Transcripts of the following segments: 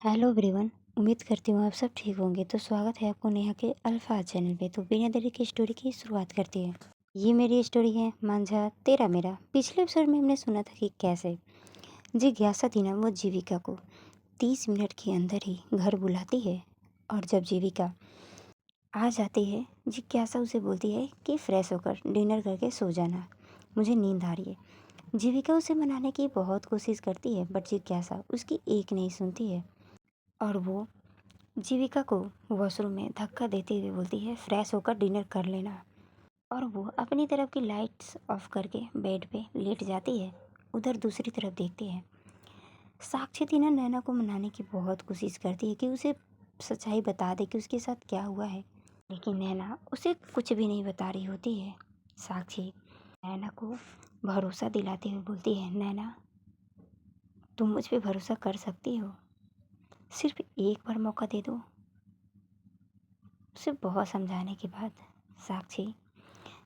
Hello everyone. उम्मीद करती हूँ आप सब ठीक होंगे। तो स्वागत है आपको नेहा के अल्फाज चैनल पे। तो बिना देरी की स्टोरी की शुरुआत करते हैं। ये मेरी स्टोरी है मांझा तेरा मेरा। पिछले एपिसोड में हमने सुना था कि कैसे जिज्ञासा थी ना, वो जीविका को 30 मिनट के अंदर ही घर बुलाती है। और जब जीविका आ जाती है, जिज्ञासा उसे बोलती है कि फ्रेश होकर डिनर करके सो जाना, मुझे नींद आ रही है। जीविका उसे मनाने की बहुत कोशिश करती है, बट जिज्ञासा उसकी एक नहीं सुनती है और वो जीविका को वॉशरूम में धक्का देते हुए बोलती है फ्रेश होकर डिनर कर लेना। और वो अपनी तरफ की लाइट्स ऑफ करके बेड पे लेट जाती है। उधर दूसरी तरफ देखती है, साक्षी थी ना, नैना को मनाने की बहुत कोशिश करती है कि उसे सच्चाई बता दे कि उसके साथ क्या हुआ है, लेकिन नैना उसे कुछ भी नहीं बता रही होती है। साक्षी नैना को भरोसा दिलाते हुए बोलती है, नैना तुम मुझ पे भरोसा कर सकती हो, सिर्फ एक बार मौका दे दो। उसे बहुत समझाने के बाद साक्षी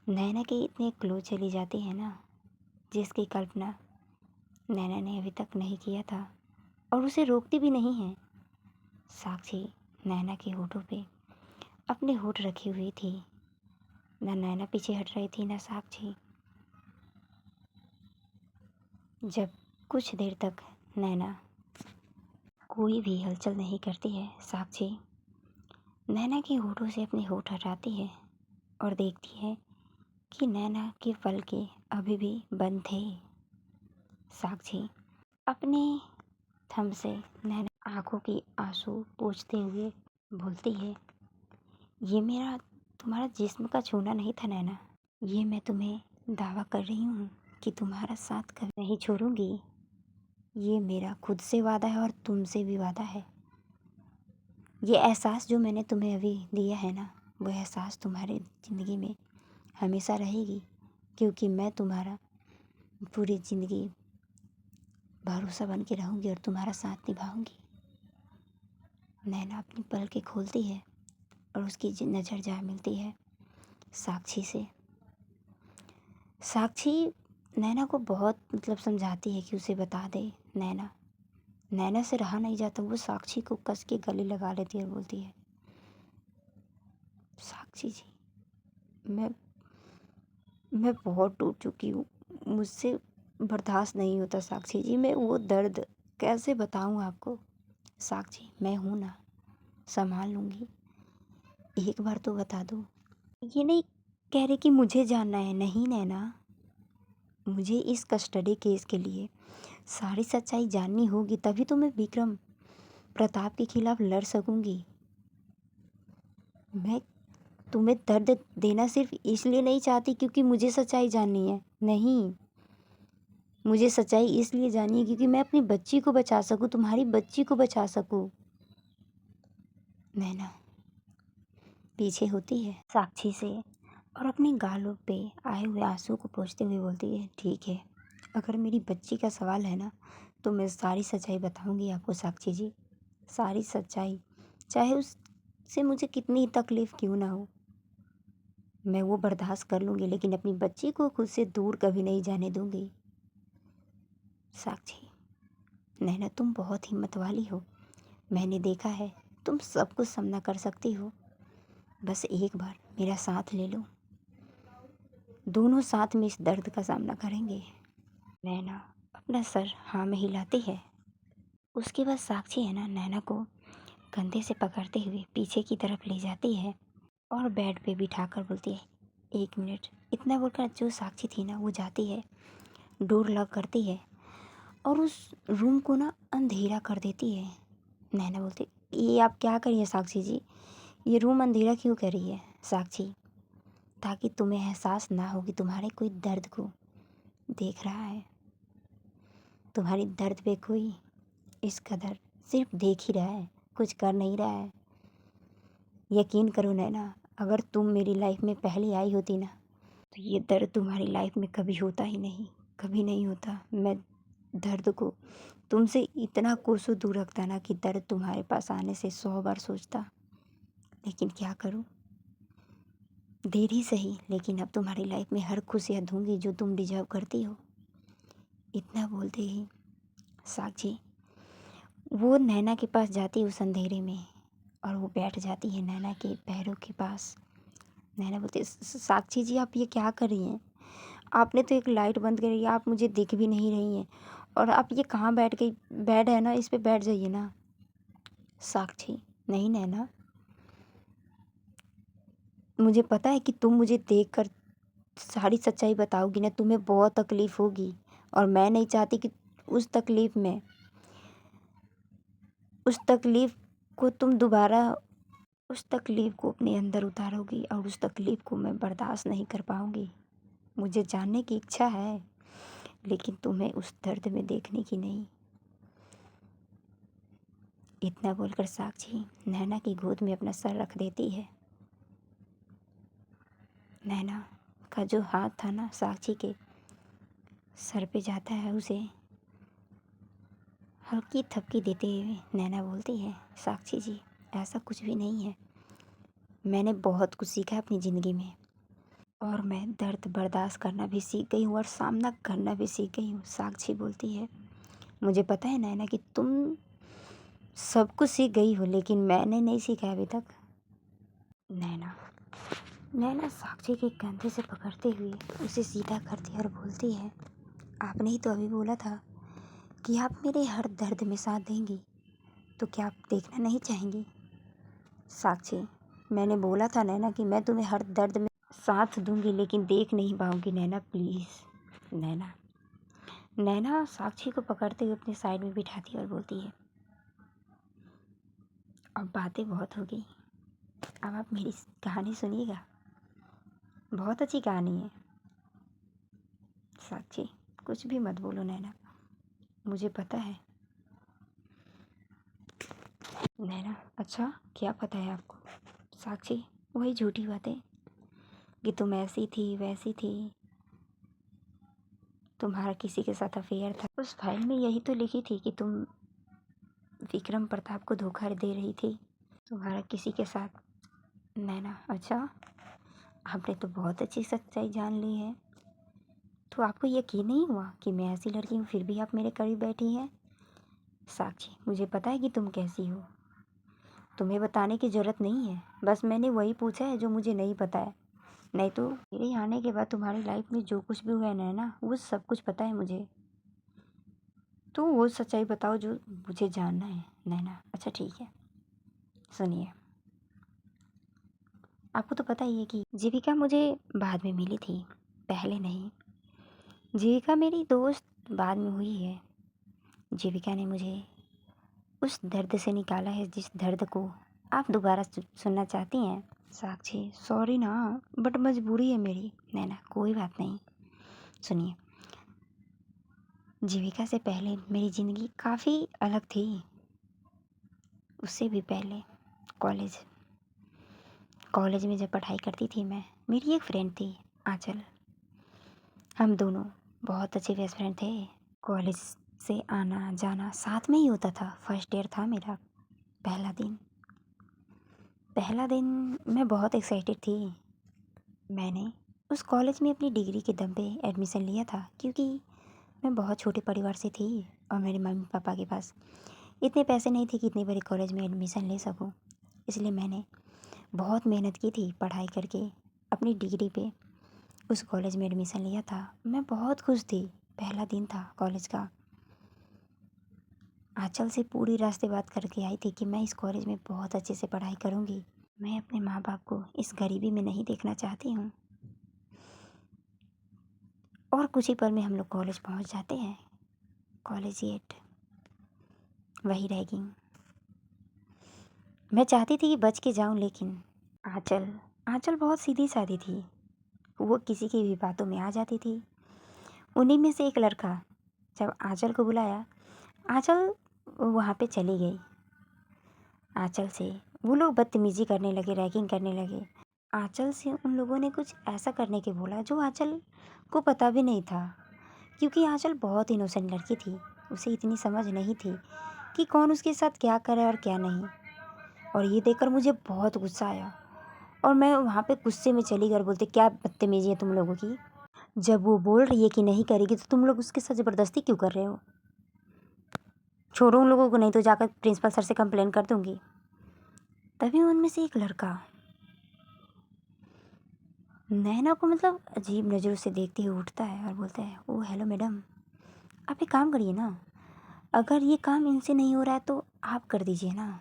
नैना के इतने क्लोज चली जाती है ना, जिसकी कल्पना नैना ने अभी तक नहीं किया था और उसे रोकती भी नहीं है। साक्षी नैना के होठों पे अपने होठ रखी हुई थी। ना नैना पीछे हट रही थी, ना साक्षी। जब कुछ देर तक नैना कोई भी हलचल नहीं करती है, साक्षी नैना के होठों से अपने होठ हटाती है और देखती है कि नैना के पलके अभी भी बंद थे। साक्षी अपने थंब से नैना आंखों की आंसू पोंछते हुए बोलती है, ये मेरा तुम्हारा जिस्म का छूना नहीं था नैना, ये मैं तुम्हें दावा कर रही हूँ कि तुम्हारा साथ कभी नहीं छोड़ूंगी। ये मेरा खुद से वादा है और तुमसे भी वादा है। ये एहसास जो मैंने तुम्हें अभी दिया है ना, वो एहसास तुम्हारे ज़िंदगी में हमेशा रहेगी, क्योंकि मैं तुम्हारा पूरी ज़िंदगी भरोसा बन के रहूँगी और तुम्हारा साथ निभाऊंगी। नैना अपनी पलकें खोलती है और उसकी नज़र जा मिलती है साक्षी से। साक्षी नैना को बहुत समझाती है कि उसे बता दे। नैना से रहा नहीं जाता, वो साक्षी को कस के गले लगा लेती है और बोलती है, साक्षी जी, मैं बहुत टूट चुकी हूँ, मुझसे बर्दाश्त नहीं होता साक्षी जी, मैं वो दर्द कैसे बताऊँ आपको। साक्षी मैं हूँ ना, संभाल लूँगी, एक बार तो बता दो। ये नहीं कह रही कि मुझे जानना है, नहीं नैना, मुझे इस कस्टडी केस के लिए सारी सच्चाई जाननी होगी, तभी तो मैं विक्रम प्रताप के खिलाफ लड़ सकूंगी। मैं तुम्हें दर्द देना सिर्फ इसलिए नहीं चाहती क्योंकि मुझे सच्चाई जाननी है, नहीं, मुझे सच्चाई इसलिए जाननी है क्योंकि मैं अपनी बच्ची को बचा सकूं, तुम्हारी बच्ची को बचा सकूं। नैना पीछे होती है साक्षी से और अपने गालों पे आए हुए आंसू को पोंछते हुए बोलती है, ठीक है, अगर मेरी बच्ची का सवाल है ना, तो मैं सारी सच्चाई बताऊंगी आपको साक्षी जी, सारी सच्चाई, चाहे उससे मुझे कितनी तकलीफ़ क्यों ना हो, मैं वो बर्दाश्त कर लूँगी, लेकिन अपनी बच्ची को खुद से दूर कभी नहीं जाने दूँगी। साक्षी नैना तुम बहुत हिम्मत वाली हो, मैंने देखा है, तुम सब कुछ सामना कर सकती हो, बस एक बार मेरा साथ ले लो, दोनों साथ में इस दर्द का सामना करेंगे। नैना अपना सर हाँ में हिलाती है। उसके बाद साक्षी है ना, नैना को कंधे से पकड़ते हुए पीछे की तरफ ले जाती है और बेड पे बिठाकर बोलती है, एक मिनट। इतना बोलकर जो साक्षी थी ना, वो जाती है, डोर लॉक करती है और उस रूम को ना अंधेरा कर देती है। नैना बोलती, ये आप क्या करिए साक्षी जी, ये रूम अंधेरा क्यों कर रही है साक्षी, ताकि तुम्हें एहसास ना हो कि तुम्हारे कोई दर्द को देख रहा है, तुम्हारी दर्द पे कोई इस कदर सिर्फ देख ही रहा है, कुछ कर नहीं रहा है। यकीन करो नैना, अगर तुम मेरी लाइफ में पहले आई होती ना, तो ये दर्द तुम्हारी लाइफ में कभी होता ही नहीं, कभी नहीं होता। मैं दर्द को तुमसे इतना कोसों दूर रखता ना कि दर्द तुम्हारे पास आने से 100 बार सोचता, लेकिन क्या करूं, देर ही सही, लेकिन अब तुम्हारी लाइफ में हर खुशियाँ दूंगी जो तुम डिजर्व करती हो। इतना बोलते ही साक्षी वो नैना के पास जाती है उस अंधेरे में और वो बैठ जाती है नैना के पैरों के पास। नैना बोलती है, साक्षी जी आप ये क्या कर रही हैं? आपने तो एक लाइट बंद करी है, आप मुझे दिख भी नहीं रही हैं और आप ये कहाँ बैठ गई? बेड है ना, इस पे बैठ जाइए ना। साक्षी, नहीं नैना, मुझे पता है कि तुम मुझे देख कर सारी सच्चाई बताओगी ना, तुम्हें बहुत तकलीफ़ होगी और मैं नहीं चाहती कि उस तकलीफ़ में उस तकलीफ़ को तुम दोबारा उस तकलीफ़ को अपने अंदर उतारोगी और उस तकलीफ़ को मैं बर्दाश्त नहीं कर पाऊँगी। मुझे जानने की इच्छा है, लेकिन तुम्हें उस दर्द में देखने की नहीं। इतना बोलकर साक्षी नैना की गोद में अपना सर रख देती है। नैना का जो हाथ था ना साक्षी के सर पे जाता है, उसे हल्की थपकी देते हुए नैना बोलती है, साक्षी जी ऐसा कुछ भी नहीं है। मैंने बहुत कुछ सीखा है अपनी ज़िंदगी में और मैं दर्द बर्दाश्त करना भी सीख गई हूँ और सामना करना भी सीख गई हूँ। साक्षी बोलती है, मुझे पता है नैना कि तुम सब कुछ सीख गई हो, लेकिन मैंने नहीं सीखा अभी तक। नैना नैना साक्षी के कंधे से पकड़ते हुए उसे सीधा करती है और बोलती है, आपने ही तो अभी बोला था कि आप मेरे हर दर्द में साथ देंगी, तो क्या आप देखना नहीं चाहेंगी? साक्षी, मैंने बोला था नैना कि मैं तुम्हें हर दर्द में साथ दूंगी, लेकिन देख नहीं पाऊंगी नैना, प्लीज़। नैना नैना साक्षी को पकड़ते हुए अपने साइड में बिठाती है और बोलती है, अब बातें बहुत हो गई, अब आप मेरी कहानी सुनिएगा, बहुत अच्छी कहानी है। साक्षी, कुछ भी मत बोलो नैना, मुझे पता है। नैना, अच्छा क्या पता है आपको? साक्षी, वही झूठी बातें कि तुम ऐसी थी वैसी थी, तुम्हारा किसी के साथ अफेयर था। उस फाइल में यही तो लिखी थी कि तुम विक्रम प्रताप को धोखा दे रही थी, तुम्हारा किसी के साथ। नैना, अच्छा आपने तो बहुत अच्छी सच्चाई जान ली है, तो आपको यकीन नहीं हुआ कि मैं ऐसी लड़की हूँ फिर भी आप मेरे करीब बैठी हैं? साक्षी, मुझे पता है कि तुम कैसी हो, तुम्हें बताने की ज़रूरत नहीं है, बस मैंने वही पूछा है जो मुझे नहीं पता है। नहीं तो मेरे आने के बाद तुम्हारी लाइफ में जो कुछ भी हुआ है नैना, वो सब कुछ पता है मुझे। तो वो सच्चाई बताओ जो मुझे जानना है नैना। अच्छा ठीक है, सुनिए, आपको तो पता ही है कि जीविका मुझे बाद में मिली थी, पहले नहीं। जीविका मेरी दोस्त बाद में हुई है। जीविका ने मुझे उस दर्द से निकाला है जिस दर्द को आप दोबारा सुनना चाहती हैं। साक्षी, सॉरी ना, बट मजबूरी है मेरी। नैना, कोई बात नहीं, सुनिए, जीविका से पहले मेरी ज़िंदगी काफ़ी अलग थी। उससे भी पहले कॉलेज कॉलेज में जब पढ़ाई करती थी मैं, मेरी एक फ्रेंड थी, आंचल। हम दोनों बहुत अच्छे बेस्ट फ्रेंड थे। कॉलेज से आना जाना साथ में ही होता था। फर्स्ट ईयर था मेरा। पहला दिन मैं बहुत एक्साइटेड थी। मैंने उस कॉलेज में अपनी डिग्री के दम पे एडमिशन लिया था, क्योंकि मैं बहुत छोटे परिवार से थी और मेरे मम्मी पापा के पास इतने पैसे नहीं थे कि इतने बड़े कॉलेज में एडमिशन ले सकूं। इसलिए मैंने बहुत मेहनत की थी पढ़ाई करके, अपनी डिग्री पे उस कॉलेज में एडमिशन लिया था। मैं बहुत खुश थी। पहला दिन था कॉलेज का। आंचल से पूरी रास्ते बात करके आई थी कि मैं इस कॉलेज में बहुत अच्छे से पढ़ाई करूँगी। मैं अपने माँ बाप को इस गरीबी में नहीं देखना चाहती हूँ। और कुछ ही पल में हम लोग कॉलेज पहुँच जाते हैं। कॉलेज गेट, वही रैगिंग। मैं चाहती थी कि बच के जाऊँ, लेकिन आंचल आंचल बहुत सीधी सादी थी। वो किसी की भी बातों में आ जाती थी। उन्हीं में से एक लड़का जब आंचल को बुलाया, आंचल वहाँ पे चली गई। आंचल से वो लोग बदतमीज़ी करने लगे, रैगिंग करने लगे। आंचल से उन लोगों ने कुछ ऐसा करने के बोला जो आंचल को पता भी नहीं था, क्योंकि आंचल बहुत इनोसेंट लड़की थी। उसे इतनी समझ नहीं थी कि कौन उसके साथ क्या करे और क्या नहीं। और ये देखकर मुझे बहुत गुस्सा आया और मैं वहाँ पे गुस्से में चली गई और बोलती, क्या बदतमीज़ी है तुम लोगों की? जब वो बोल रही है कि नहीं करेगी, तो तुम लोग उसके साथ ज़बरदस्ती क्यों कर रहे हो? छोड़ो उन लोगों को, नहीं तो जाकर प्रिंसिपल सर से कंप्लेन कर दूंगी। तभी उनमें से एक लड़का नैना को मतलब अजीब नज़रों से देखते हुए उठता है और बोलता है, ओ हेलो मैडम, आप एक काम करिए ना, अगर ये काम इनसे नहीं हो रहा है तो आप कर दीजिए ना।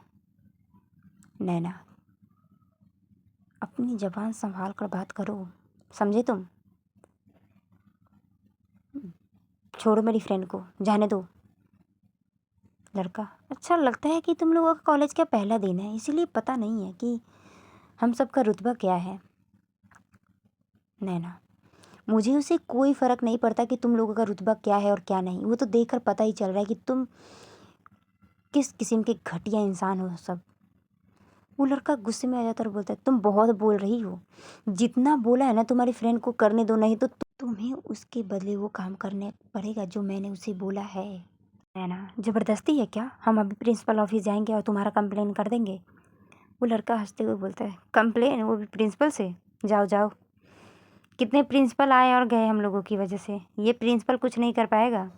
नैना, अपनी ज़बान संभाल कर बात करो, समझे तुम? छोड़ो मेरी फ्रेंड को, जाने दो। लड़का, अच्छा लगता है कि तुम लोगों का कॉलेज का पहला दिन है, इसीलिए पता नहीं है कि हम सबका रुतबा क्या है। नैना, मुझे उससे कोई फ़र्क नहीं पड़ता कि तुम लोगों का रुतबा क्या है और क्या नहीं, वो तो देखकर पता ही चल रहा है कि तुम किस किस्म के घटिया इंसान हो सब। वो लड़का गुस्से में आ जाता है और बोलता है, तुम बहुत बोल रही हो, जितना बोला है ना तुम्हारी फ्रेंड को करने दो, नहीं तो तुम्हें उसके बदले वो काम करने पड़ेगा जो मैंने उसे बोला है। नैना, ज़बरदस्ती है क्या? हम अभी प्रिंसिपल ऑफिस जाएंगे और तुम्हारा कंप्लेन कर देंगे। वो लड़का हंसते हुए बोलता है, कंप्लेन, वो भी प्रिंसिपल से? जाओ जाओ, कितने प्रिंसिपल आए और गए हम लोगों की वजह से, ये प्रिंसिपल कुछ नहीं कर पाएगा।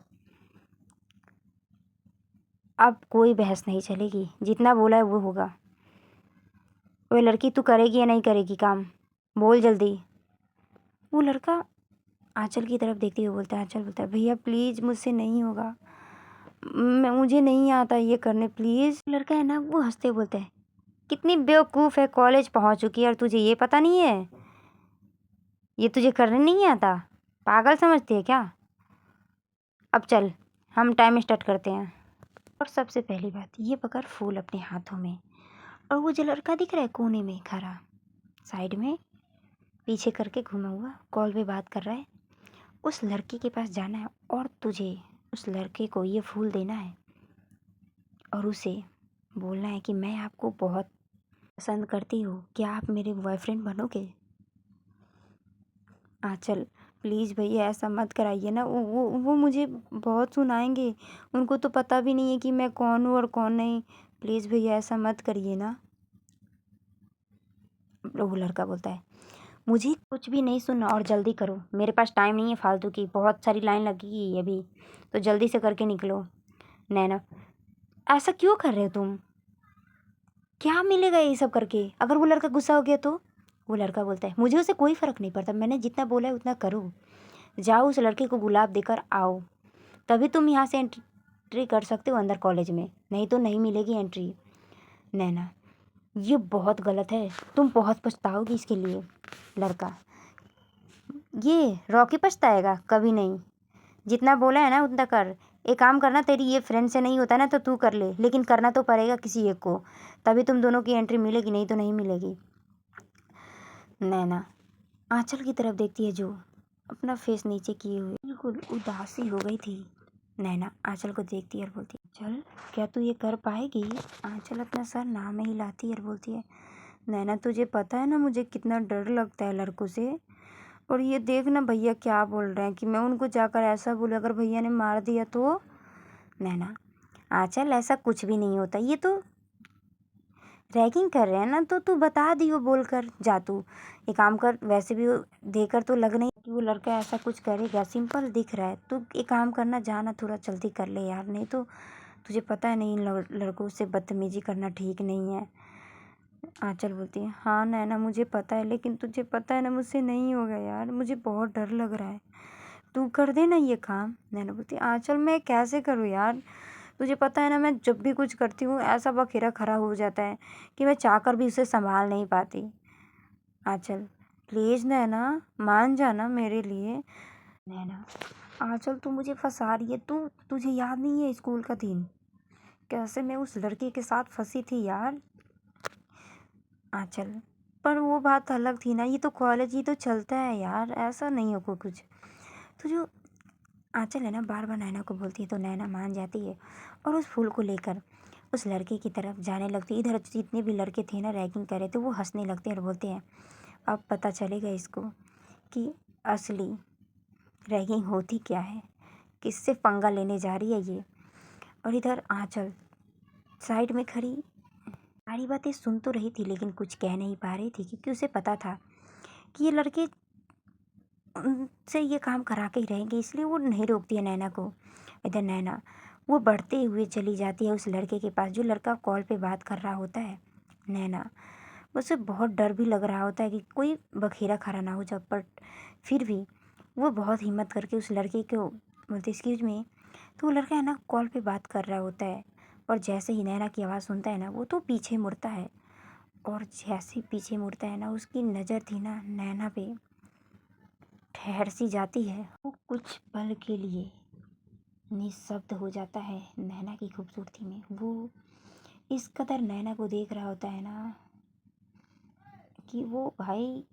अब कोई बहस नहीं चलेगी, जितना बोला है वो होगा। वो लड़की, तू करेगी या नहीं करेगी काम, बोल जल्दी। वो लड़का आंचल की तरफ देखते हुए बोलता है, आंचल बोलता है, भैया प्लीज़ मुझसे नहीं होगा, मुझे नहीं आता ये करने, प्लीज़। लड़का है ना, वो हंसते हुए बोलता है, कितनी बेवकूफ़ है, कॉलेज पहुंच चुकी है और तुझे ये पता नहीं है, ये तुझे करने नहीं आता, पागल समझती है क्या? अब चल, हम टाइम स्टार्ट करते हैं। और सबसे पहली बात, ये पकड़ फूल अपने हाथों में, और वो जो लड़का दिख रहा है कोने में खड़ा, साइड में पीछे करके घुमा हुआ कॉल पे बात कर रहा है, उस लड़के के पास जाना है और तुझे उस लड़के को ये फूल देना है और उसे बोलना है कि मैं आपको बहुत पसंद करती हूँ, क्या आप मेरे बॉयफ्रेंड बनोगे? आंचल, प्लीज़ भैया ऐसा मत कराइए ना, वो मुझे बहुत सुनाएंगे, उनको तो पता भी नहीं है कि मैं कौन हूँ और कौन नहीं, प्लीज़ भैया ऐसा मत करिए ना। वो लड़का बोलता है, मुझे कुछ भी नहीं सुनना और जल्दी करो, मेरे पास टाइम नहीं है फालतू की, बहुत सारी लाइन लगेगी अभी, तो जल्दी से करके निकलो। नैना, ऐसा क्यों कर रहे हो तुम, क्या मिलेगा ये सब करके, अगर वो लड़का गुस्सा हो गया तो? वो लड़का बोलता है, मुझे उससे कोई फ़र्क नहीं पड़ता, मैंने जितना बोला है उतना करो, जाओ उस लड़के को गुलाब देकर आओ, तभी तुम यहाँ से एंट्री कर सकते हो अंदर कॉलेज में, नहीं तो नहीं मिलेगी एंट्री। नैना, ये बहुत गलत है, तुम बहुत पछताओगी इसके लिए। लड़का, ये रॉकी पछताएगा? कभी नहीं, जितना बोला है ना उतना कर। एक काम करना, तेरी ये फ्रेंड से नहीं होता ना तो तू कर ले, लेकिन करना तो पड़ेगा किसी एक को, तभी तुम दोनों की एंट्री मिलेगी, नहीं तो नहीं मिलेगी। नैना आंचल की तरफ देखती है जो अपना फेस नीचे किए हुए बिल्कुल उदासी हो गई थी। नैना आंचल को देखती है और बोलती है, चल क्या तू ये कर पाएगी? आंचल अपना सर ना में हिलाती है और बोलती है, नैना तुझे पता है ना मुझे कितना डर लगता है लड़कों से, और ये देख ना भैया क्या बोल रहे हैं कि मैं उनको जाकर ऐसा बोलूँ, अगर भैया ने मार दिया तो? नैना, आंचल ऐसा कुछ भी नहीं होता, ये तो रैगिंग कर रहे हैं ना, तो तू बता दियो बोल कर, जा तू ये काम कर, वैसे भी देकर तो लग नहीं कि वो लड़का ऐसा कुछ करेगा, सिंपल दिख रहा है, तू एक काम करना, जाना थोड़ा जल्दी कर ले यार, नहीं तो तुझे पता है नहीं लड़कों से बदतमीजी करना ठीक नहीं है। आंचल बोलती है, हाँ नैना मुझे पता है, लेकिन तुझे पता है ना मुझसे नहीं होगा यार, मुझे बहुत डर लग रहा है, तू कर दे ना ये काम। नैना बोलती है, आंचल मैं कैसे करूँ यार, तुझे पता है ना मैं जब भी कुछ करती हूँ ऐसा बखेरा खड़ा हो जाता है कि मैं चाहकर भी उसे संभाल नहीं पाती। आंचल, प्लीज़ नैना मान जाना मेरे लिए। नैना, आंचल तू मुझे फंसा रही है, तुझे याद नहीं है स्कूल का दिन, कैसे मैं उस लड़के के साथ फंसी थी यार। आंचल, पर वो बात अलग थी ना, ये तो कॉलेज ही तो चलता है यार, ऐसा नहीं होगा कुछ। तो जो आंचल है ना बार बार नैना को बोलती है तो नैना मान जाती है और उस फूल को लेकर उस लड़के की तरफ जाने लगती है। इधर जितने भी लड़के थे ना रैगिंग कर रहे थे वो हंसने लगते हैं और बोलते हैं, अब पता चलेगा इसको कि असली रैगिंग होती क्या है, किससे पंगा लेने जा रही है ये। और इधर आंचल साइड में खड़ी सारी बातें सुन तो रही थी लेकिन कुछ कह नहीं पा रही थी, क्योंकि उसे पता था कि ये लड़के उनसे ये काम करा के ही रहेंगे, इसलिए वो नहीं रोकती है नैना को। इधर नैना वो बढ़ते हुए चली जाती है उस लड़के के पास जो लड़का कॉल पे बात कर रहा होता है। नैना, उसे बहुत डर भी लग रहा होता है कि कोई बखेरा खड़ा ना हो जाए, बट फिर भी वो बहुत हिम्मत करके उस लड़के को बोलती एक्सक्यूज मी। तो वो लड़का है ना कॉल पे बात कर रहा होता है, और जैसे ही नैना की आवाज़ सुनता है ना वो तो पीछे मुड़ता है, और जैसे ही पीछे मुड़ता है ना उसकी नज़र थी ना नैना पे ठहर सी जाती है। वो कुछ पल के लिए निःशब्द हो जाता है नैना की खूबसूरती में। वो इस कदर नैना को देख रहा होता है ना कि वो भाई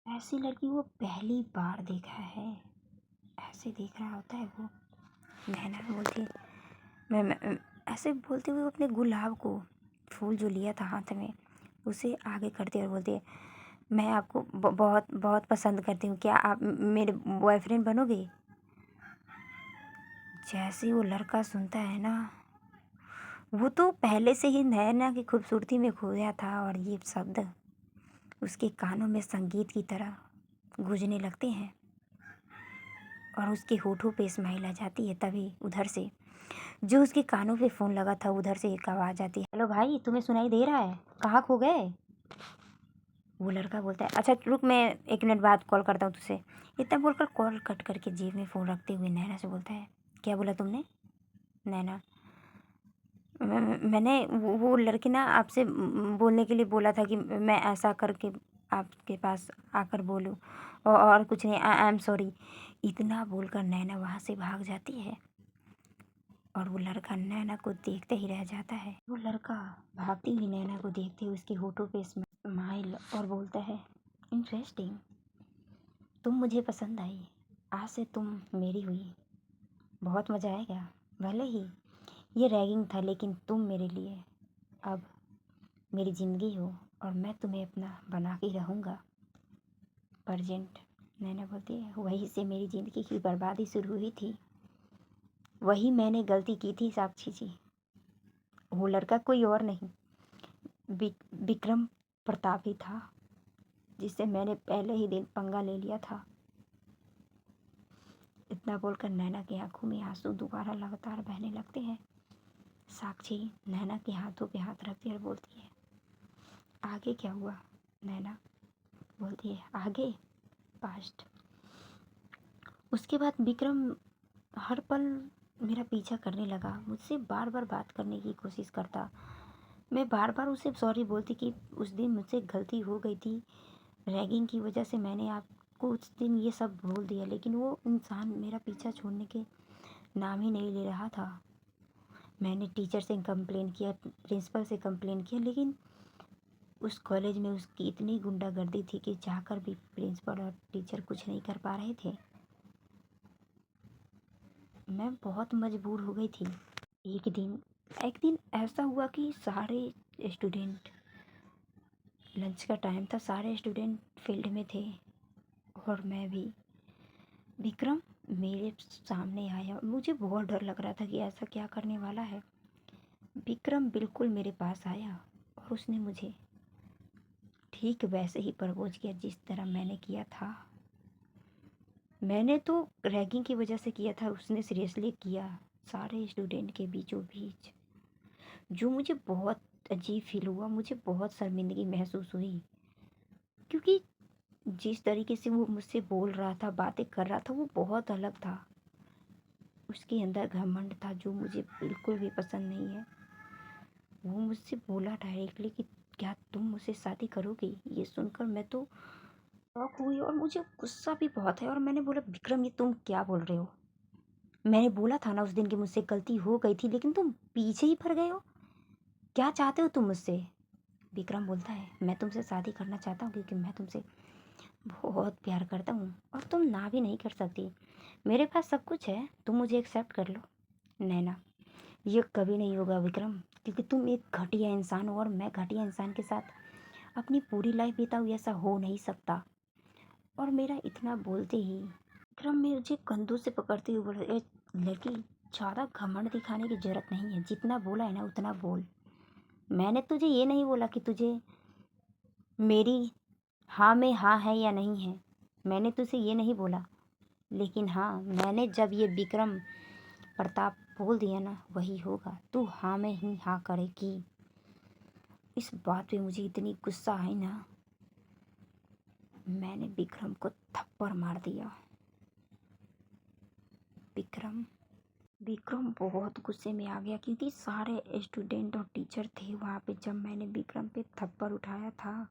ऐसी लड़की वो पहली बार देखा है, ऐसे देख रहा होता है वो। नैना बोलती मैं ऐसे बोलते हुए वो अपने गुलाब को फूल जो लिया था हाथ में उसे आगे करती है और बोलती है मैं आपको बहुत बहुत पसंद करती हूँ, क्या आप मेरे बॉयफ्रेंड बनोगे? जैसे ही वो लड़का सुनता है ना वो तो पहले से ही नैना की खूबसूरती में खोया था, और ये शब्द उसके कानों में संगीत की तरह गूंजने लगते हैं और उसके होठों पे स्माइल आ जाती है। तभी उधर से जो उसके कानों पे फ़ोन लगा था उधर से एक आवाज़ आती है, हेलो भाई तुम्हें सुनाई दे रहा है, कहाँ खो गए? वो लड़का बोलता है अच्छा रुक मैं 1 मिनट बाद कॉल करता हूँ तुझसे। इतना बोलकर कॉल कट करके जेब में फ़ोन रखते हुए नैना से बोलता है क्या बोला तुमने? नैना, मैंने वो लड़के ना आपसे बोलने के लिए बोला था कि मैं ऐसा करके आपके पास आकर बोलूं, और कुछ नहीं, आई एम सॉरी। इतना बोलकर नैना वहाँ से भाग जाती है और वो लड़का नैना को देखते ही रह जाता है। वो लड़का भागती हुई नैना को देखते हुए उसके होठों पे स्माइल और बोलता है इंटरेस्टिंग, तुम मुझे पसंद आई, आज से तुम मेरी हुई, बहुत मज़ा आएगा। भले ही ये रैगिंग था लेकिन तुम मेरे लिए अब मेरी ज़िंदगी हो और मैं तुम्हें अपना बना के रहूँगा। परजेंट, नैना बोलती है वहीं से मेरी ज़िंदगी की बर्बादी शुरू हुई थी, वही मैंने गलती की थी साक्षी जी। वो लड़का कोई और नहीं विक्रम प्रताप ही था जिससे मैंने पहले ही दिन पंगा ले लिया था। इतना बोलकर नैना की आंखों में आंसू दोबारा लगातार बहने लगते हैं। साक्षी नैना के हाथों पे हाथ रखती है और बोलती है आगे क्या हुआ? नैना बोलती है आगे पास्ट। उसके बाद विक्रम हर पल मेरा पीछा करने लगा, मुझसे बार बार बात करने की कोशिश करता। मैं बार बार उसे सॉरी बोलती कि उस दिन मुझसे गलती हो गई थी, रैगिंग की वजह से मैंने आपको उस दिन ये सब बोल दिया, लेकिन वो इंसान मेरा पीछा छोड़ने के नाम ही नहीं ले रहा था। मैंने टीचर से कंप्लेन किया, प्रिंसिपल से कंप्लेन किया, लेकिन उस कॉलेज में उसकी इतनी गुंडागर्दी थी कि चाहकर भी प्रिंसिपल और टीचर कुछ नहीं कर पा रहे थे। मैं बहुत मजबूर हो गई थी। एक दिन ऐसा हुआ कि सारे स्टूडेंट, लंच का टाइम था, सारे स्टूडेंट फील्ड में थे और मैं भी। विक्रम मेरे सामने आया, मुझे बहुत डर लग रहा था कि ऐसा क्या करने वाला है। विक्रम बिल्कुल मेरे पास आया और उसने मुझे ठीक वैसे ही प्रपोज किया जिस तरह मैंने किया था। मैंने तो रैगिंग की वजह से किया था, उसने सीरियसली किया सारे स्टूडेंट के बीचों बीच, जो मुझे बहुत अजीब फील हुआ, मुझे बहुत शर्मिंदगी महसूस हुई, क्योंकि जिस तरीके से वो मुझसे बोल रहा था, बातें कर रहा था, वो बहुत अलग था। उसके अंदर घमंड था जो मुझे बिल्कुल भी पसंद नहीं है। वो मुझसे बोला डायरेक्टली कि क्या तुम मुझसे शादी करोगी? ये सुनकर मैं तो शॉक हुई और मुझे गुस्सा भी बहुत है, और मैंने बोला विक्रम ये तुम क्या बोल रहे हो? मैंने बोला था ना उस दिन कि मुझसे गलती हो गई थी, लेकिन तुम पीछे ही पड़ गए हो, क्या चाहते हो तुम मुझसे? विक्रम बोलता है मैं तुमसे शादी करना चाहता हूँ क्योंकि मैं तुमसे बहुत प्यार करता हूँ और तुम ना भी नहीं कर सकती। मेरे पास सब कुछ है, तुम मुझे एक्सेप्ट कर लो। नैना, ये कभी नहीं होगा विक्रम, क्योंकि तुम एक घटिया इंसान हो और मैं घटिया इंसान के साथ अपनी पूरी लाइफ बिताऊँ, ऐसा हो नहीं सकता। और मेरा इतना बोलते ही विक्रम मुझे कंधों से पकड़ते हुए बोला ए लड़की, ज़्यादा घमंड दिखाने की ज़रूरत नहीं है, जितना बोला है ना उतना बोल। मैंने तुझे ये नहीं बोला कि तुझे मेरी हाँ में हाँ है या नहीं है, मैंने तुझे ये नहीं बोला, लेकिन हाँ मैंने जब ये विक्रम प्रताप बोल दिया ना वही होगा, तू हाँ में ही हाँ करेगी। इस बात पे मुझे इतनी गुस्सा आई ना, मैंने विक्रम को थप्पड़ मार दिया। विक्रम विक्रम बहुत गुस्से में आ गया, क्योंकि सारे स्टूडेंट और टीचर थे वहाँ पे जब मैंने विक्रम पे थप्पड़ उठाया था।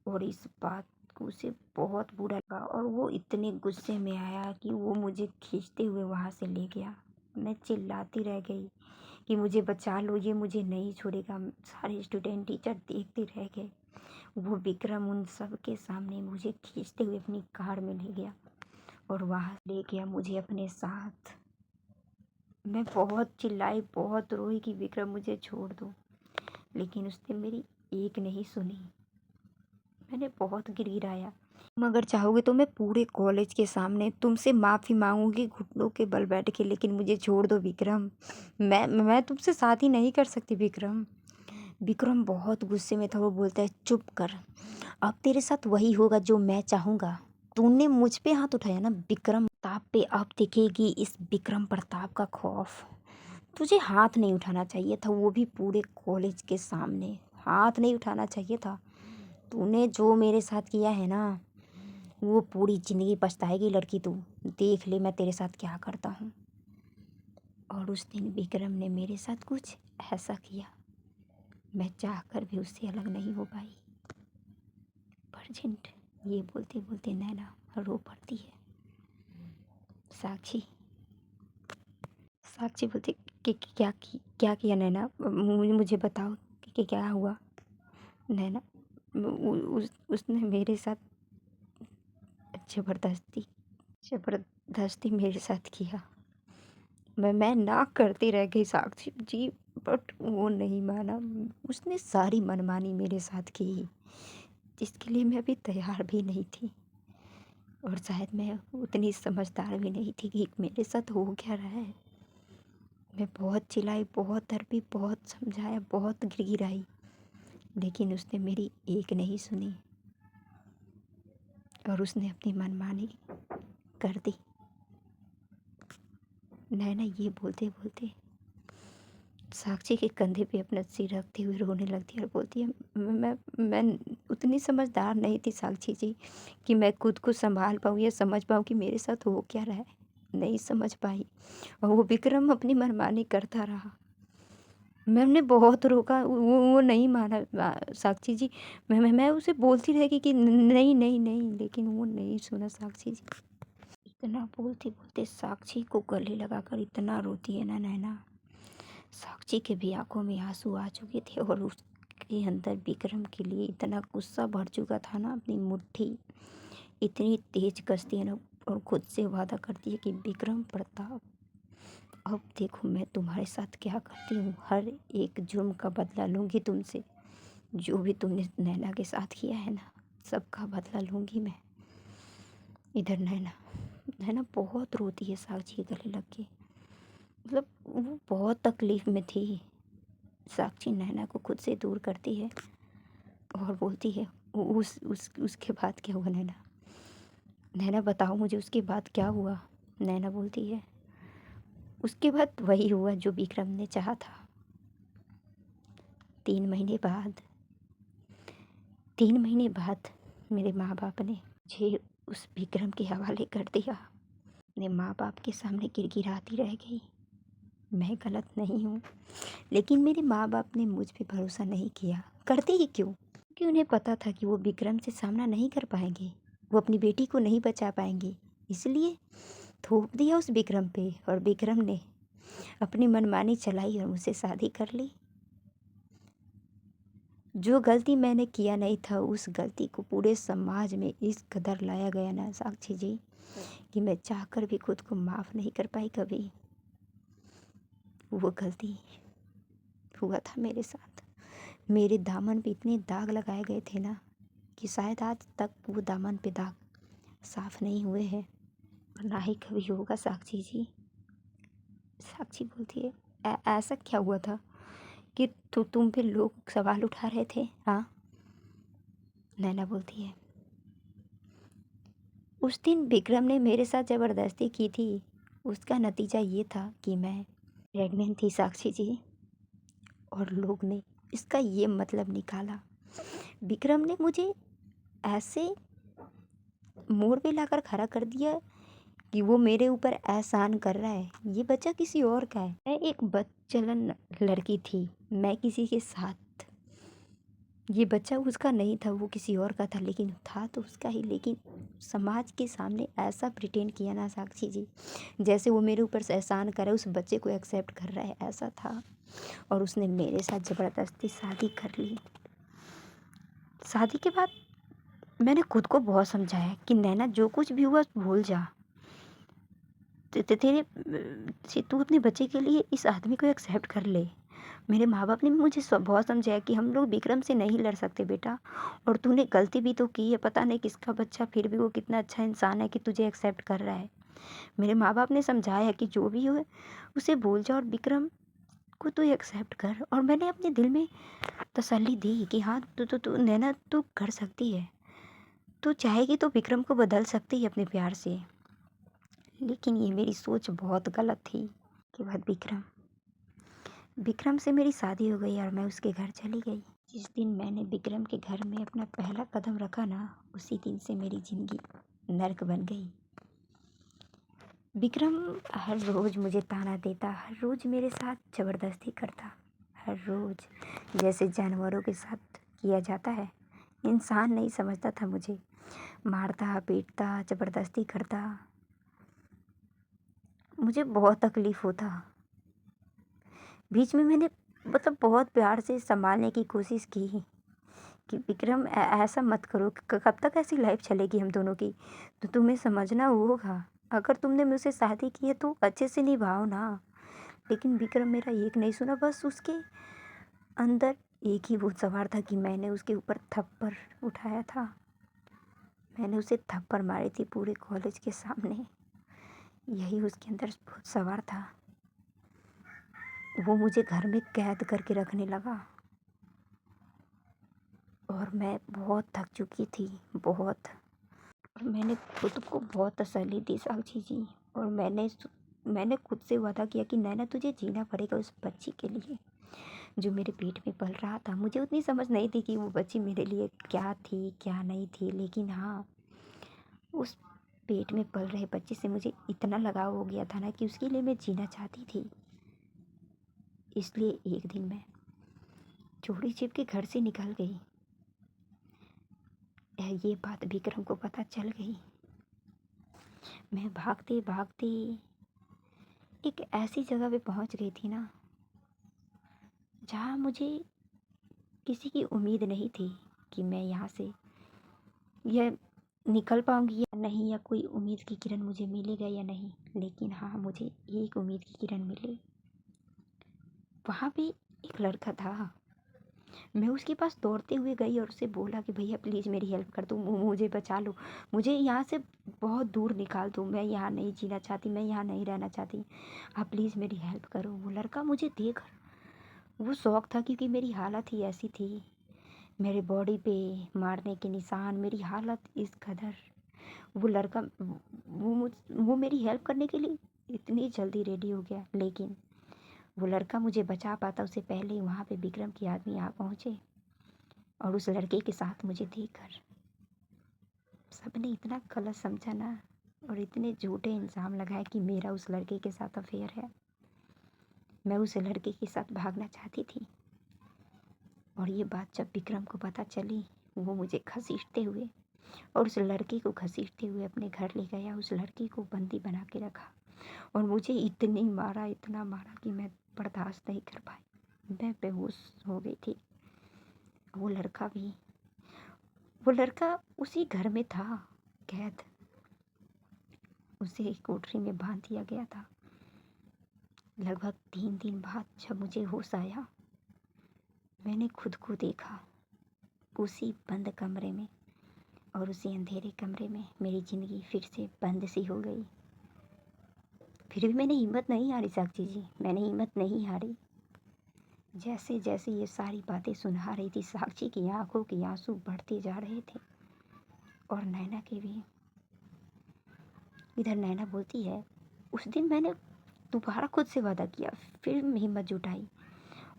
और इस बात को उसे बहुत बुरा लगा और वो इतने गुस्से में आया कि वो मुझे खींचते हुए वहाँ से ले गया। मैं चिल्लाती रह गई कि मुझे बचा लो, ये मुझे नहीं छोड़ेगा। सारे स्टूडेंट टीचर देखते रह गए। वो विक्रम उन सब के सामने मुझे खींचते हुए अपनी कार में ले गया और वहाँ ले गया मुझे अपने साथ। मैं बहुत चिल्लाई, बहुत रोई कि विक्रम मुझे छोड़ दो, लेकिन उसने मेरी एक नहीं सुनी। मैंने बहुत गिड़गिड़ाया। तुम अगर चाहोगे तो मैं पूरे कॉलेज के सामने तुमसे माफ़ी मांगूंगी घुटनों के बल बैठ के, लेकिन मुझे छोड़ दो विक्रम। मैं तुमसे शादी नहीं कर सकती विक्रम। विक्रम बहुत गुस्से में था। वो बोलता है चुप कर, अब तेरे साथ वही होगा जो मैं चाहूँगा। तूने मुझ पे हाथ उठाया ना विक्रम प्रताप पे, अब दिखेगी इस विक्रम प्रताप का खौफ। तुझे हाथ नहीं उठाना चाहिए था, वो भी पूरे कॉलेज के सामने। हाथ नहीं उठाना चाहिए था। तूने जो मेरे साथ किया है ना, वो पूरी ज़िंदगी पछताएगी लड़की तू। देख ले मैं तेरे साथ क्या करता हूँ। और उस दिन विक्रम ने मेरे साथ कुछ ऐसा किया, मैं चाहकर भी उससे अलग नहीं हो पाई। परजेंट ये बोलते बोलते नैना रो पड़ती है। साक्षी साक्षी बोलती कि क्या किया नैना, मुझे बताओ कि क्या हुआ। नैना उसने मेरे साथ ज़बरदस्ती ज़बरदस्ती मेरे साथ किया। मैं ना करती रह गई साक्षी जी, बट वो नहीं माना। उसने सारी मनमानी मेरे साथ की, जिसके लिए मैं अभी तैयार भी नहीं थी। और शायद मैं उतनी समझदार भी नहीं थी कि मेरे साथ हो क्या रहा है। मैं बहुत चिल्लाई, बहुत तड़पी, बहुत समझाया, बहुत गिड़गिड़ाई, लेकिन उसने मेरी एक नहीं सुनी और उसने अपनी मनमानी कर दी। नैना ये बोलते बोलते साक्षी के कंधे पे अपना सिर रखते हुए रोने लगती है और बोलती है मैं उतनी समझदार नहीं थी साक्षी जी कि मैं खुद को संभाल पाऊँ या समझ पाऊँ कि मेरे साथ हो क्या रहा है। नहीं समझ पाई और वो विक्रम अपनी मनमानी करता रहा। मैंने बहुत रोका, वो नहीं माना साक्षी जी। मैं उसे बोलती रहेगी कि नहीं नहीं नहीं, लेकिन वो नहीं सुना साक्षी जी। इतना बोलते बोलते साक्षी को गले लगाकर इतना रोती है ना नैना, साक्षी के भी आंखों में आंसू आ चुके थे और उसके अंदर विक्रम के लिए इतना गुस्सा भर चुका था ना। अपनी मुट्ठी इतनी तेज कसती है ना और खुद से वादा करती है कि विक्रम प्रताप, अब देखो मैं तुम्हारे साथ क्या करती हूँ। हर एक जुर्म का बदला लूँगी तुमसे। जो भी तुमने नैना के साथ किया है ना, सबका बदला लूँगी मैं। इधर नैना नैना बहुत रोती है साक्षी के गले लग के। मतलब वो बहुत तकलीफ़ में थी। साक्षी नैना को खुद से दूर करती है और बोलती है उसके बाद क्या हुआ नैना। नैना बताओ मुझे उसके बाद क्या हुआ। नैना बोलती है उसके बाद वही हुआ जो विक्रम ने चाहा था। 3 महीने बाद 3 महीने बाद मेरे माँ बाप ने मुझे उस विक्रम के हवाले कर दिया। अपने माँ बाप के सामने गिड़गिड़ाती रह गई। मैं गलत नहीं हूँ, लेकिन मेरे माँ बाप ने मुझ पे भरोसा नहीं किया। करते ही क्यों? क्योंकि उन्हें पता था कि वो विक्रम से सामना नहीं कर पाएंगे, वो अपनी बेटी को नहीं बचा पाएंगे। इसलिए थोप दिया उस विक्रम पे और विक्रम ने अपनी मनमानी चलाई और मुझसे शादी कर ली। जो गलती मैंने किया नहीं था, उस गलती को पूरे समाज में इस कदर लाया गया ना साक्षी जी, कि मैं चाहकर भी खुद को माफ़ नहीं कर पाई कभी। वो गलती हुआ था मेरे साथ। मेरे दामन पे इतने दाग लगाए गए थे ना कि शायद आज तक वो दामन पे दाग साफ नहीं हुए हैं और ना ही कभी होगा साक्षी जी। साक्षी बोलती है ऐसा क्या हुआ था कि तुम पे लोग सवाल उठा रहे थे, हाँ? नैना बोलती है उस दिन विक्रम ने मेरे साथ ज़बरदस्ती की थी उसका नतीजा ये था कि मैं प्रेग्नेंट थी साक्षी जी। और लोग ने इसका ये मतलब निकाला। विक्रम ने मुझे ऐसे मोड़ पे लाकर खड़ा कर दिया कि वो मेरे ऊपर एहसान कर रहा है। ये बच्चा किसी और का है। मैं एक बदचलन लड़की थी, मैं किसी के साथ। ये बच्चा उसका नहीं था, वो किसी और का था, लेकिन था तो उसका ही। लेकिन समाज के सामने ऐसा प्रिटेंड किया ना साक्षी जी, जैसे वो मेरे ऊपर से एहसान कर रहा है, उस बच्चे को एक्सेप्ट कर रहा है, ऐसा था। और उसने मेरे साथ ज़बरदस्ती शादी कर ली। शादी के बाद मैंने खुद को बहुत समझाया कि नैना जो कुछ भी हुआ भूल जा। तेरे तू अपने बच्चे के लिए इस आदमी को एक्सेप्ट कर ले। मेरे माँ बाप ने भी मुझे बहुत समझाया कि हम लोग विक्रम से नहीं लड़ सकते बेटा, और तूने गलती भी तो की है, पता नहीं किसका बच्चा, फिर भी वो कितना अच्छा इंसान है कि तुझे एक्सेप्ट कर रहा है। मेरे माँ बाप ने समझाया कि जो भी हो उसे भूल जा और विक्रम को तू एक्सेप्ट कर। और मैंने अपने दिल में तसल्ली दी कि हाँ तू नैना तू कर सकती है, तू चाहेगी तो विक्रम को बदल सकती है अपने प्यार से। लेकिन ये मेरी सोच बहुत गलत थी। के बाद विक्रम से मेरी शादी हो गई और मैं उसके घर चली गई। जिस दिन मैंने विक्रम के घर में अपना पहला कदम रखा ना, उसी दिन से मेरी ज़िंदगी नर्क बन गई। विक्रम हर रोज़ मुझे ताना देता, हर रोज़ मेरे साथ ज़बरदस्ती करता, हर रोज़ जैसे जानवरों के साथ किया जाता है। इंसान नहीं समझता था मुझे, मारता पीटता ज़बरदस्ती करता। मुझे बहुत तकलीफ़ होता। बीच में मैंने मतलब बहुत प्यार से संभालने की कोशिश की कि विक्रम ऐसा मत करो, कब तक ऐसी लाइफ चलेगी हम दोनों की, तो तुम्हें समझना होगा। अगर तुमने मुझसे शादी की है तो अच्छे से निभाओ ना। लेकिन विक्रम मेरा एक नहीं सुना, बस उसके अंदर एक ही भूत सवार था कि मैंने उसके ऊपर थप्पड़ उठाया था। मैंने उसे थप्पड़ मारी थी पूरे कॉलेज के सामने। यही उसके अंदर भूत सवार था। वो मुझे घर में कैद करके रखने लगा और मैं बहुत थक चुकी थी, बहुत। और मैंने खुद को बहुत तसल्ली दी साक्षी जी। और मैंने खुद से वादा किया कि नैना तुझे जीना पड़ेगा उस बच्ची के लिए जो मेरे पेट में पल रहा था। मुझे उतनी समझ नहीं थी कि वो बच्ची मेरे लिए क्या थी क्या नहीं थी, लेकिन हाँ, उस पेट में पल रहे बच्चे से मुझे इतना लगाव हो गया था ना कि उसके लिए मैं जीना चाहती थी। इसलिए एक दिन मैं चोरी छिप के घर से निकल गई। ये बात विक्रम को पता चल गई। मैं भागते भागते एक ऐसी जगह पे पहुंच गई थी ना, जहाँ मुझे किसी की उम्मीद नहीं थी कि मैं यहाँ से यह निकल पाऊंगी या नहीं, या कोई उम्मीद की किरण मुझे मिलेगा या नहीं। लेकिन हाँ, मुझे एक उम्मीद की किरण मिली। वहाँ पे एक लड़का था। मैं उसके पास दौड़ते हुए गई और उससे बोला कि भैया प्लीज़ मेरी हेल्प कर दो, मुझे बचा लो, मुझे यहाँ से बहुत दूर निकाल दो, मैं यहाँ नहीं जीना चाहती, मैं यहाँ नहीं रहना चाहती, आप प्लीज़ मेरी हेल्प करो। वो लड़का मुझे देख, वो शौक था क्योंकि मेरी हालत ही ऐसी थी, मेरे बॉडी पे मारने के निशान, मेरी हालत इस कदर। वो लड़का वो मेरी हेल्प करने के लिए इतनी जल्दी रेडी हो गया। लेकिन वो लड़का मुझे बचा पाता उससे पहले ही वहाँ पे विक्रम के आदमी आ पहुँचे। और उस लड़के के साथ मुझे देखकर सबने इतना गलत समझा ना, और इतने झूठे इल्ज़ाम लगाए कि मेरा उस लड़के के साथ अफेयर है। मैं उस लड़के के साथ भागना चाहती थी। और ये बात जब विक्रम को पता चली, वो मुझे घसीटते हुए और उस लड़के को घसीटते हुए अपने घर ले गया। उस लड़के को बंदी बना के रखा और मुझे इतना मारा कि मैं बर्दाश्त नहीं कर पाई। मैं बेहोश हो गई थी। वो लड़का भी, वो लड़का उसी घर में था कैद। उसे एक कोठरी में बांध दिया गया था। लगभग 3 दिन बाद जब मुझे होश आया, मैंने खुद को देखा उसी बंद कमरे में, और उसी अंधेरे कमरे में मेरी ज़िंदगी फिर से बंद सी हो गई। फिर भी मैंने हिम्मत नहीं हारी साक्षी जी, मैंने हिम्मत नहीं हारी। जैसे जैसे ये सारी बातें सुना रही थी, साक्षी की आंखों के आंसू बढ़ते जा रहे थे। और नैना के भी। इधर नैना बोलती है, उस दिन मैंने दोबारा खुद से वादा किया, फिर हिम्मत जुटाई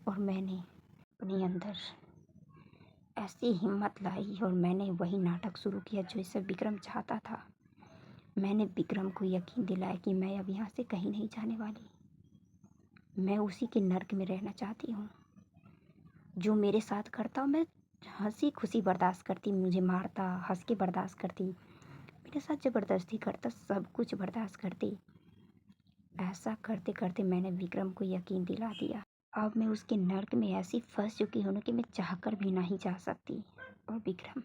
और मैंने अपने अंदर ऐसी हिम्मत लाई और मैंने वही नाटक शुरू किया जो इसे विक्रम चाहता था। मैंने विक्रम को यकीन दिलाया कि मैं अब यहाँ से कहीं नहीं जाने वाली। मैं उसी के नर्क में रहना चाहती हूँ। जो मेरे साथ करता मैं हंसी खुशी बर्दाश्त करती, मुझे मारता हंस के बर्दाश्त करती, मेरे साथ ज़बरदस्ती करता, सब कुछ बर्दाश्त करती। ऐसा करते करते मैंने विक्रम को यकीन दिला दिया। अब मैं उसके नर्क में ऐसी फंस चुकी हूँ कि मैं चाहकर भी नहीं जा सकती। और विक्रम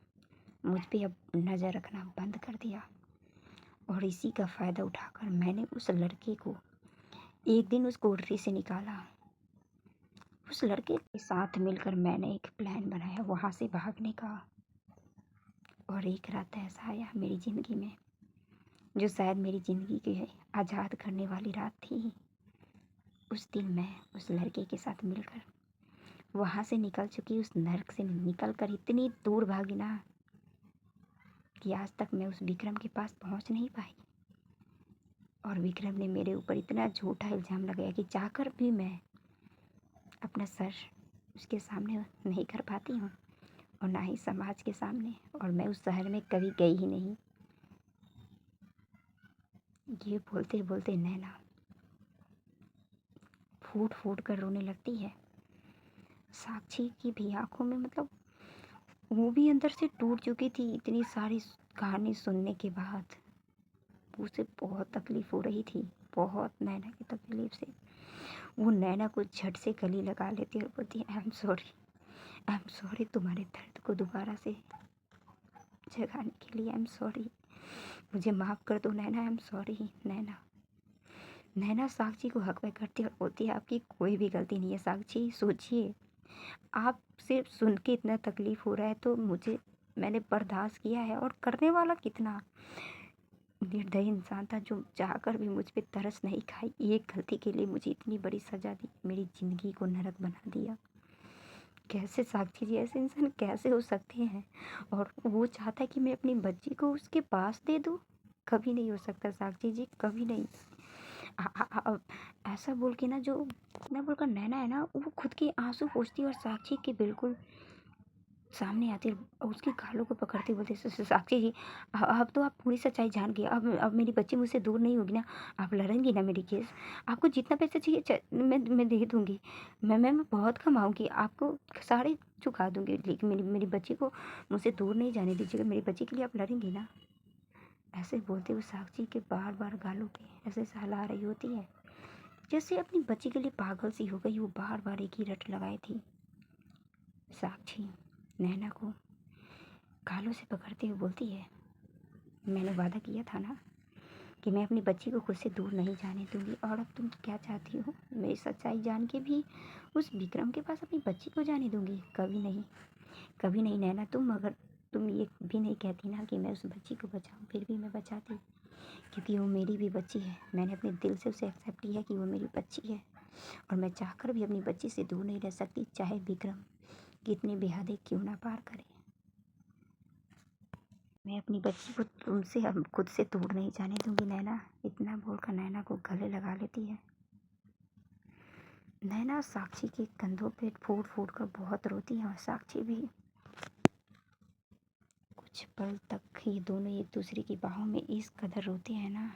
मुझ पे अब नज़र रखना बंद कर दिया। और इसी का फ़ायदा उठाकर मैंने उस लड़के को एक दिन उस कोठरी से निकाला। उस लड़के के साथ मिलकर मैंने एक प्लान बनाया वहाँ से भागने का। और एक रात ऐसा आया मेरी ज़िंदगी में जो शायद मेरी ज़िंदगी के आज़ाद करने वाली रात थी। उस दिन मैं उस लड़के के साथ मिलकर वहाँ से निकल चुकी, उस नर्क से निकल कर इतनी दूर भागी ना कि आज तक मैं उस विक्रम के पास पहुँच नहीं पाई। और विक्रम ने मेरे ऊपर इतना झूठा इल्ज़ाम लगाया कि चाहकर भी मैं अपना सर उसके सामने नहीं कर पाती हूँ और ना ही समाज के सामने। और मैं उस शहर में कभी गई ही नहीं। ये बोलते बोलते नैना फूट फूट कर रोने लगती है। साक्षी की भी आंखों में मतलब वो भी अंदर से टूट चुकी थी। इतनी सारी कहानी सुनने के बाद उसे बहुत तकलीफ़ हो रही थी, बहुत नैना की तकलीफ़ से। वो नैना को झट से गले लगा लेती और बोलती I am sorry, I am sorry, तुम्हारे दर्द को दोबारा से जगाने के लिए आई एम सॉरी, मुझे माफ़ कर दो नैना, आई एम सॉरी नैना। नैना साक्षी को हक में करती और बोलती है आपकी कोई भी गलती नहीं है साक्षी, सोचिए आप सिर्फ सुन के इतना तकलीफ़ हो रहा है तो मैंने बर्दाश्त किया है। और करने वाला कितना निर्दयी इंसान था जो चाहकर भी मुझ पे तरस नहीं खाई। एक गलती के लिए मुझे इतनी बड़ी सज़ा दी, मेरी ज़िंदगी को नरक बना दिया। कैसे साक्षी जी ऐसे इंसान कैसे हो सकते हैं? और वो चाहता है कि मैं अपनी बच्ची को उसके पास दे दूँ। कभी नहीं हो सकता साक्षी जी, कभी नहीं। ऐसा बोल के ना जो इतना बोलकर नैना है ना वो खुद के आंसू पोंछती और साक्षी के बिल्कुल सामने आती और उसकी गालों को पकड़ते बोलते साक्षी जी अब तो आप पूरी सच्चाई जान गए। अब मेरी बच्ची मुझसे दूर नहीं होगी ना, आप लड़ेंगी ना मेरी केस। आपको जितना पैसा चाहिए मैं दे दूँगी। मैं बहुत कमाऊँगी, आपको सारे चुका दूँगी, लेकिन मेरी मेरी बच्ची को मुझसे दूर नहीं जाने दीजिएगा। मेरी बच्ची के लिए आप लड़ेंगी ना? ऐसे बोलते हुए साक्षी के बार बार गालों पे ऐसे सहला रही होती है जैसे अपनी बच्ची के लिए पागल सी हो गई। वो बार बार एक ही रट लगाई थी। साक्षी नैना को गालों से पकड़ते हुए बोलती है मैंने वादा किया था ना कि मैं अपनी बच्ची को खुद से दूर नहीं जाने दूंगी, और अब तुम क्या चाहती हो? मेरी सच्चाई जान के भी उस विक्रम के पास अपनी बच्ची को जाने दूंगी? कभी नहीं, कभी नहीं नैना। तुम ये भी नहीं कहती ना कि मैं उस बच्ची को बचाऊं, फिर भी मैं बचाती, क्योंकि वो मेरी भी बच्ची है। मैंने अपने दिल से उसे एक्सेप्ट किया कि वो मेरी बच्ची है और मैं चाहकर भी अपनी बच्ची से दूर नहीं रह सकती, चाहे विक्रम कितने बेहद क्यों ना पार करे। मैं अपनी बच्ची को तुमसे अब खुद से दूर नहीं जाने दूंगी नैना। इतना बोलकर नैना को गले लगा लेती है। नैना साक्षी के कंधों पे फूट फूट कर बहुत रोती है और साक्षी भी। कुछ पल तक ये दोनों एक दूसरे की बाहों में इस कदर रोते हैं ना।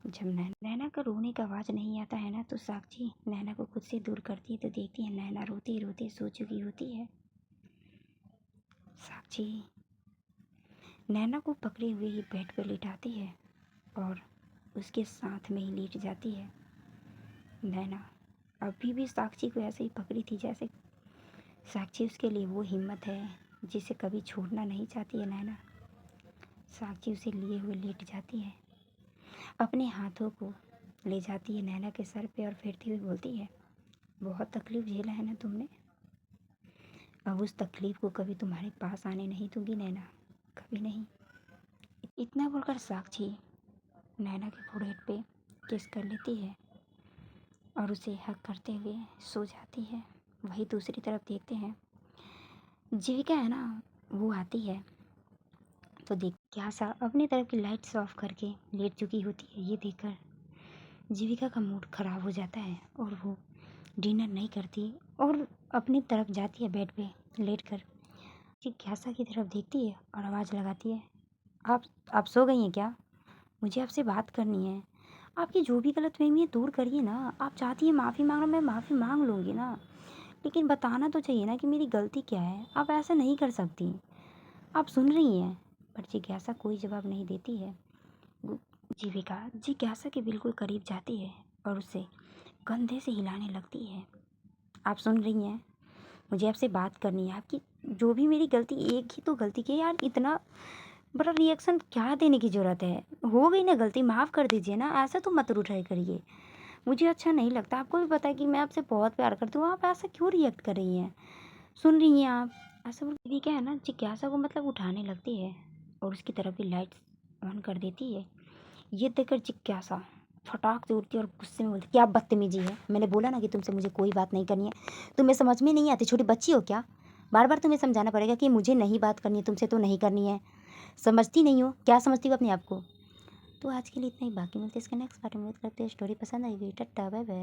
जब नैना का रोने का आवाज़ नहीं आता है ना तो साक्षी नैना को खुद से दूर करती है तो देखती है नैना रोते रोते सो चुकी होती है। साक्षी नैना को पकड़े हुए ही बेड पर लिटाती है और उसके साथ में ही लेट जाती है। नैना अभी भी साक्षी को ऐसे ही पकड़ी थी जैसे साक्षी उसके लिए वो हिम्मत है जिसे कभी छोड़ना नहीं चाहती है नैना। साक्षी उसे लिए हुए लेट जाती है, अपने हाथों को ले जाती है नैना के सर पे और फेरती हुई बोलती है बहुत तकलीफ़ झेला है ना तुमने, अब उस तकलीफ़ को कभी तुम्हारे पास आने नहीं दूंगी नैना, कभी नहीं। इतना बोलकर साक्षी नैना के फोrehead पे किस कर लेती है और उसे हक करते हुए सो जाती है। वही दूसरी तरफ देखते हैं जीविका है ना, वो आती है को देख जिज्ञासा अपनी तरफ की लाइट्स ऑफ करके लेट चुकी होती है। ये देखकर जीविका का मूड खराब हो जाता है और वो डिनर नहीं करती और अपनी तरफ जाती है बेड पे लेटकर। जिज्ञासा की तरफ देखती है और आवाज़ लगाती है, आप सो गई हैं क्या? मुझे आपसे बात करनी है। आपकी जो भी गलतफहमी है दूर करिए ना। आप चाहती हैं माफ़ी मांगना, मैं माफ़ी मांग लूँगी ना, लेकिन बताना तो चाहिए ना कि मेरी गलती क्या है। आप ऐसा नहीं कर सकती। आप सुन रही हैं? पर जिज्ञासा कोई जवाब नहीं देती है। जीविका जिज्ञासा के बिल्कुल करीब जाती है और उसे कंधे से हिलाने लगती है। आप सुन रही हैं? मुझे आपसे बात करनी है। आपकी जो भी मेरी गलती, एक ही तो गलती की यार, इतना बड़ा रिएक्शन क्या देने की ज़रूरत है? हो गई ना गलती, माफ़ कर दीजिए ना, ऐसा तो मत उठाया करिए। मुझे अच्छा नहीं लगता। आपको भी पता है कि मैं आपसे बहुत प्यार करती हूँ, आप ऐसा क्यों रिएक्ट कर रही हैं? सुन रही हैं आप? ऐसा बोल भी क्या है ना, जिज्ञासा को मतलब उठाने लगती है और उसकी तरफ भी लाइट्स ऑन कर देती है। ये देखकर जिज्ञासा फटाक से उठती है और गुस्से में बोलती, क्या बदतमीजी है? मैंने बोला ना कि तुमसे मुझे कोई बात नहीं करनी है। तुम्हें समझ में नहीं आती? छोटी बच्ची हो क्या? बार बार तुम्हें समझाना पड़ेगा कि मुझे नहीं बात करनी है तुमसे, तो नहीं करनी है। समझती नहीं हो? क्या समझती हो अपने आप को? तो आज के लिए इतना ही, बाकी मिलते हैं इसके नेक्स्ट पार्ट में। उम्मीद करते हैं स्टोरी पसंद आएगी। Tata bye bye.